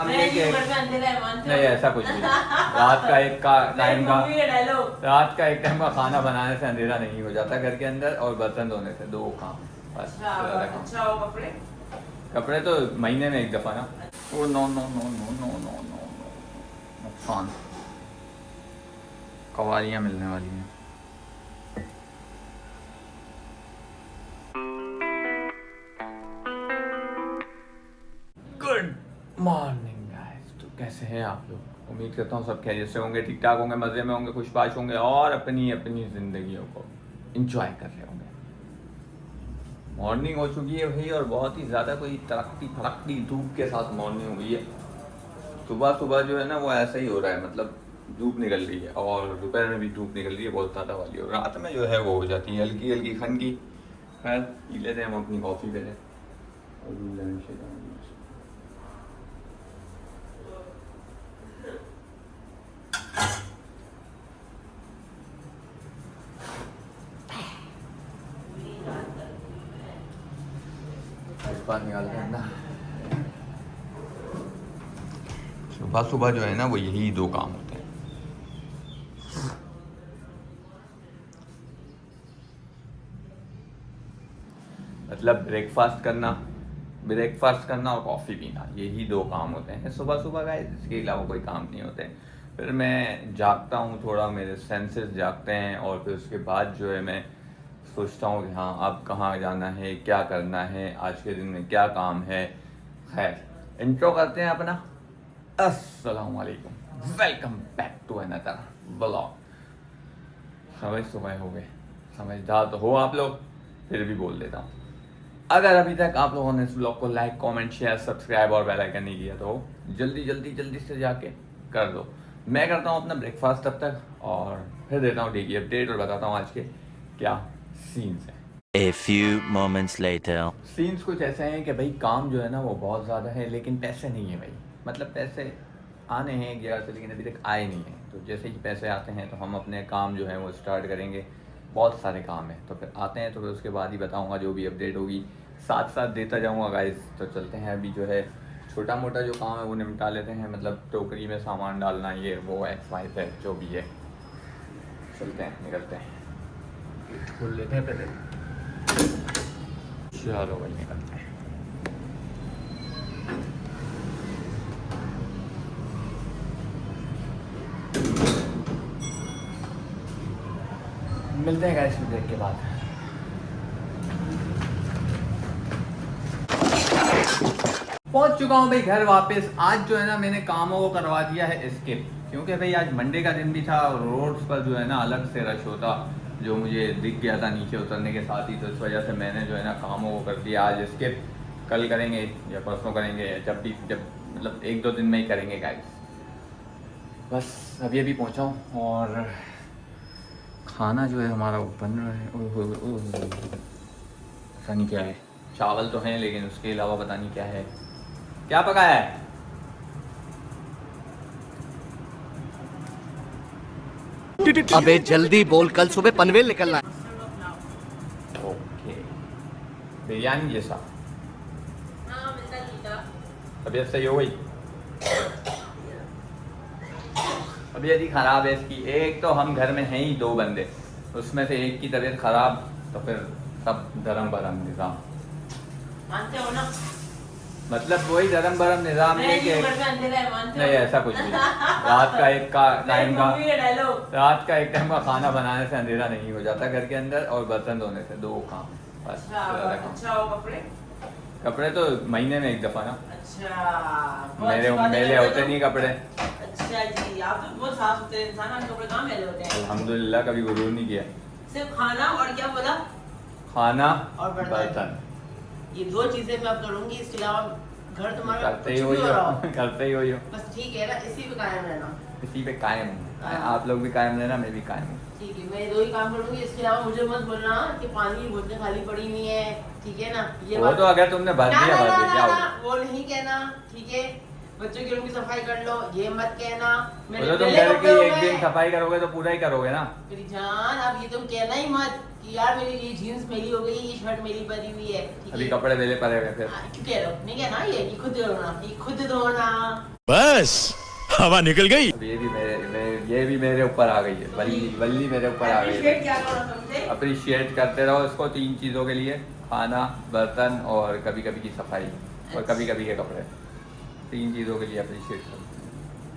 मान लिया कि नहीं ऐसा कुछ नहीं। रात का एक टाइम का खाना बनाने से अंधेरा नहीं हो जाता घर के अंदर, और बर्तन धोने से, दो काम बस। अच्छा हो कपड़े कपड़े तो महीने में एक दफा ना। Oh no no no no no no no नुकसान, कवारियाँ मिलने वाली हैं। गुड मॉर्निंग गाइस, तो कैसे हैं आप लोग? उम्मीद करता हूँ सब खैरियत से होंगे, ठीक ठाक होंगे, मज़े में होंगे, खुशबाश होंगे और अपनी अपनी ज़िंदगियों को इंजॉय कर रहे होंगे। मॉर्निंग हो चुकी है भाई, और बहुत ही ज़्यादा कोई तड़कती फड़कती धूप के साथ मॉर्निंग हुई है। सुबह सुबह जो है ना वो ऐसा ही हो रहा है, मतलब धूप निकल रही है, और दोपहर में भी धूप निकल रही है बहुत ज़्यादा वाली, और रात में जो है वो हो जाती है हल्की हल्की खनकी। खैर पी लेते हैं हम अपनी कॉफ़ी पहले। बात निकालते हैं ना, सुबह सुबह जो है ना वो यही दो काम होते हैं। मतलब ब्रेकफास्ट करना और कॉफ़ी पीना, यही दो काम होते हैं सुबह सुबह का। इसके अलावा कोई काम नहीं होते। फिर मैं जागता हूँ थोड़ा, मेरे सेंसेस जागते हैं, और फिर उसके बाद जो है मैं सोचता हूँ कि हाँ अब कहाँ जाना है, क्या करना है, आज के दिन में क्या काम है। खैर इंट्रो करते हैं अपना। अस्सलामुअलैकुम, welcome back to another blog. सुबह हो गए, समझदार तो हो आप लोग, फिर भी बोल देता हूँ। अगर अभी तक आप लोगों ने इस ब्लॉग को लाइक, कमेंट, शेयर, सब्सक्राइब और बेल आइकन नहीं किया तो जल्दी से जाके कर दो। मैं करता हूँ अपना ब्रेकफास्ट तब तक, और फिर देता हूँ डेली अपडेट और बताता हूँ आज के क्या सीन्स हैं। A few moments later. Scenes कुछ ऐसे हैं कि भाई काम जो है ना वो बहुत ज़्यादा है, लेकिन पैसे नहीं है भाई। मतलब पैसे आने हैं एक जगह से, लेकिन अभी तक आए नहीं हैं। तो जैसे ही पैसे आते हैं तो हम अपने काम जो है वो स्टार्ट करेंगे। बहुत सारे काम हैं, तो फिर आते हैं तो फिर उसके बाद ही बताऊंगा, जो भी अपडेट होगी साथ साथ देता जाऊंगा गाइस। तो चलते हैं, अभी जो है छोटा मोटा जो काम है वो निपटा लेते हैं। मतलब टोकरी में सामान डालना, ये वो XYZ है जो भी है। चलते हैं, निकलते हैं, खोल लेते हैं पहले। चलो भाई निकलते हैं। मिलते हैं गाइस ब्रेक के बाद। पहुंच चुका हूं भाई घर वापस। आज जो है ना मैंने कामों को करवा दिया है स्किप, क्योंकि भाई आज मंडे का दिन भी था और रोड्स पर जो है ना अलग से रश होता, जो मुझे दिख गया था नीचे उतरने के साथ ही। तो इस वजह से मैंने जो है ना कामों को कर दिया आज स्किप। कल करेंगे या परसों करेंगे, जब मतलब एक दो दिन में ही करेंगे गाइस। बस अभी पहुंचा हूँ, और खाना जो है हमारा वो बन रहा है। पता नहीं क्या है, चावल तो हैं लेकिन उसके अलावा पता नहीं क्या है। क्या पकाया है? अबे जल्दी बोल, कल सुबह पनवेल निकलना है। ओके, बिरयानी जैसा। तबीयत सही हो गई? तबीयत ही ख़राब है इसकी। एक तो हम घर में हैं ही दो बंदे, उसमें से एक की तबीयत ख़राब, तो फिर सब धर्म भरम निज़ाम। मानते हो ना? मतलब वही धर्म भरम निज़ाम है कि नहीं ऐसा कुछ नहीं। रात का एक टाइम का खाना बनाने से अंधेरा नहीं हो जाता घर के अंदर, और बर्तन धोने से, दो काम बस। अच्छा हो कपड़े तो महीने में एक दफा ना। अच्छा, मेरे होते नहीं कपड़े। अच्छा जी, आप तो बहुत साफ सुथरे इंसान, आपके कपड़े कहाँ मेले होते हैं? अल्हम्दुलिल्लाह, कभी गुरूर नहीं किया। सिर्फ खाना और क्या बोला? खाना और बर्तन, ये दो चीजें मैं अब करूंगी, इसके अलावा घर तुम्हारा करते ही हो। बस ठीक है ना, इसी पे कायम रहना। इसी पे कायम हूँ। आप लोग भी कायम रहना, मैं भी कायम हूँ। ठीक है, मैं दो ही काम करूंगी। इसके अलावा मुझे मत बोलना कि पानी की बोतलें खाली पड़ी हुई है, ठीक है ना? ये वो तो अगर तुमने भर दिया क्या होगा? वो नहीं कहना, ठीक है? बच्चों के रूम की सफाई कर लो, ये मत कहना। तो तुम घर की एक दिन सफाई करोगे तो पूरा ही करोगे ना मेरी जान। अब ये तुम कहना ही मत कि यार मेरी ये जीन्स मेरी हो गई, ये शर्ट मेरी भरी हुई है, ठीक है? अभी कपड़े मेरे पड़े हुए फिर क्यों कह रहे हो? नहीं कहना, ये खुद धोना, ये खुद धोना। बस हवा निकल गई। अब ये भी मेरे ऊपर आ गई है, वल्ली मेरे ऊपर आ गई है। क्या करो तुमसे? अप्रिशिएट करते रहो इसको 3 चीज़ों के लिए, खाना, बर्तन और कभी कभी की सफाई और कभी कभी के कपड़े। 3 चीज़ों के लिए अप्रिशिएट करो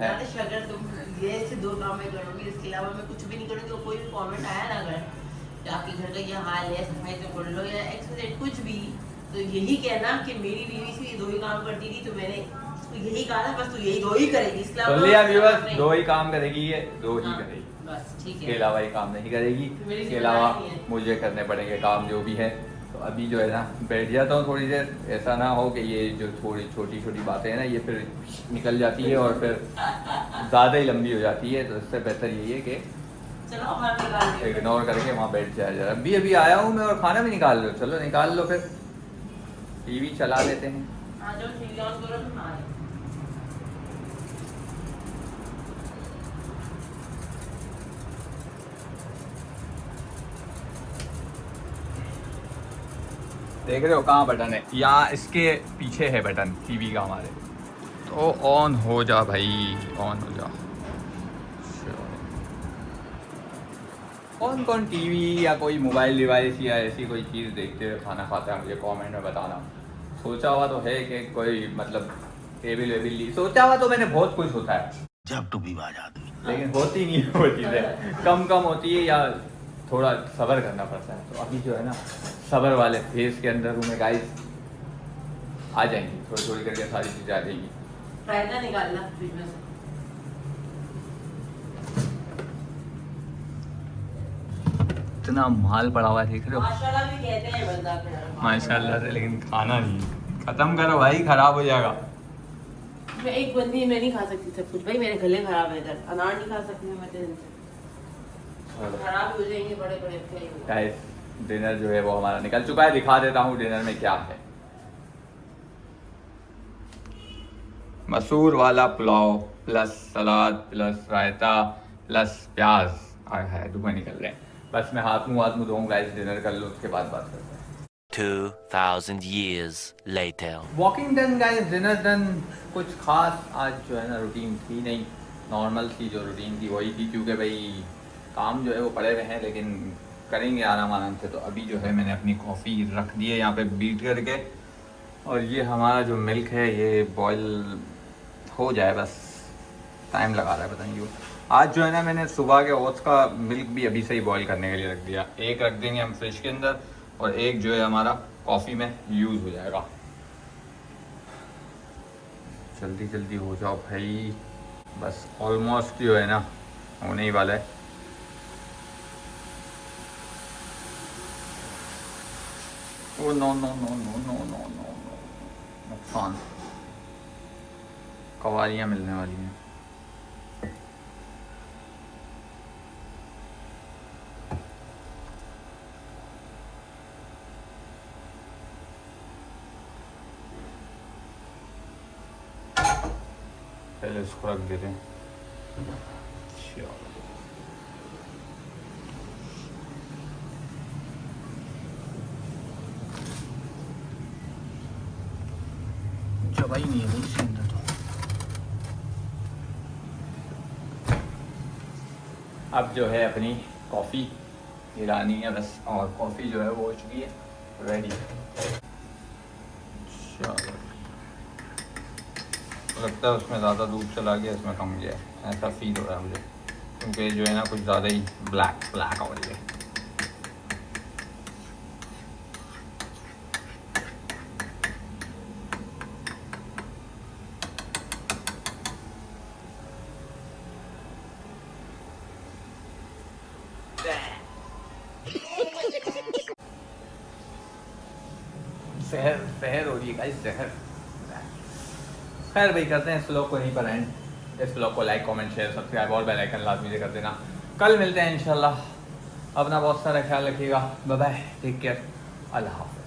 है। नादिश, अगर तुम ये से 2 काम मैं करूँगी, इसके अलावा मैं कुछ भी नहीं करूँगी, तो कोई भी कमेंट आया ना अगर आपके घर का ये हाल है, सफाई तो कर लो या एक्सवाइजेड कुछ भी, तो यही कहना कि मेरी बीवी से ये 2 ही काम करती थी, तो मैंने उसको यही कहा था, बस तू यही 2 ही करेगी, इसके तो अलावा लिया व्यूअर्स, नहीं। 2 ही काम करेगी ये, 2 ही हाँ, करेगी, बस ठीक इसके है। अलावा ये काम नहीं करेगी। मेरी इसके अलावा जिम्मेदारी है। मुझे करने पड़ेंगे काम जो भी है। तो अभी जो है ना बैठ जाता हूँ थोड़ी देर, ऐसा ना हो कि ये जो थोड़ी छोटी छोटी बातें हैं ना ये फिर निकल जाती है और फिर ज़्यादा ही लंबी हो जाती है। तो इससे बेहतर यही है कि चलो हमारा निकाल दियो। इग्नोर करके वहाँ बैठ जाया जाए। अभी आया हूँ मैं और खाना भी निकाल लो, चलो निकाल लो, फिर टीवी चला लेते हैं। हाँ, जो टीवी ऑन करो तुम आ जाओ। देख रहे हो कहाँ बटन है? यहाँ इसके पीछे है बटन टीवी का हमारे। तो ऑन हो जा भाई, ऑन हो जा। कौन टीवी या कोई मोबाइल डिवाइस या ऐसी कोई चीज़ देखते हुए खाना खाता है, मुझे कमेंट में बताना। सोचा हुआ तो है कि कोई मतलब टेबल वेबल ली, सोचा हुआ तो मैंने बहुत कुछ होता है, जब टू भी बाज आदमी, लेकिन होती नहीं है वो चीज़ें, कम होती है या थोड़ा सब्र करना पड़ता है। तो अभी जो है ना सब्र वाले फेस के अंदर हूँ मैं गाइस, आ जाएंगी थोड़ी थोड़ी करके सारी चीज़ें आ जाएंगी। फायदा निकालना फ्रिज में से। इतना माल पड़ा हुआ है, देख रहे हो? माशाल्लाह भी कहते हैं बंदा के। माशाल्लाह से, लेकिन खाना नहीं, खत्म करो भाई, खराब हो जाएगा। मैं एक बंदी मैं नहीं खा सकती सब कुछ भाई, मेरे गले खराब है इधर, अनार नहीं खा सकती मैं दिन से, खराब हो जाएंगे बड़े बड़े। गाइस डिनर जो है वो हमारा निकल चुका है, दिखा देता हूँ डिनर में क्या है। मसूर वाला पुलाव प्लस सलाद प्लस रायता प्लस प्याज आया है, धुआं निकल रहे हैं। बस मैं हाथ मुँह धोऊँ गाइस, डिनर कर लो, उसके बाद बात करते हैं। 2000 years later. Walking done guys, dinner done. कुछ खास आज जो है ना रूटीन थी नहीं, नॉर्मल सी जो रूटीन थी वही थी, क्योंकि भाई काम जो है वो पड़े हुए हैं, लेकिन करेंगे आराम से। तो अभी जो है मैंने अपनी कॉफ़ी रख दी है यहाँ पे बीट करके, और ये हमारा जो मिल्क है ये बॉयल हो जाए, बस टाइम लगा रहा है पता नहीं क्यों। आज जो है ना मैंने सुबह के ओट्स का मिल्क भी अभी से ही बॉयल करने के लिए रख दिया, एक रख देंगे हम फ्रिज के अंदर और एक जो है हमारा कॉफ़ी में यूज़ हो जाएगा। जल्दी जल्दी हो जाओ भाई, बस ऑलमोस्ट जो है ना होने ही वाला है। Oh no no no no no no no no, नुकसान, कवालियाँ मिलने वाली हैं। पहले इसको रख देते हैं। चबाई नहीं है इसके अंदर तो। अब जो है अपनी कॉफ़ी हिलानी है बस, और कॉफ़ी जो है वो हो चुकी है रेडी। चलो, लगता है उसमें ज़्यादा दूध चला गया, इसमें कम गया, ऐसा फील हो रहा है मुझे, क्योंकि जो है ना कुछ ज़्यादा ही ब्लैक हो रही है। जहर हो रही है गाइस, जहर। खैर भाई करते हैं इस व्लॉग को यहीं पर एंड। इस व्लॉग को लाइक कमेंट शेयर सब्सक्राइब और बेल आइकन लाजमी से कर देना। कल मिलते हैं इंशाल्लाह। अपना बहुत सारा ख्याल रखिएगा, बाय बाय, टेक केयर, अल्लाह हाफ़िज़।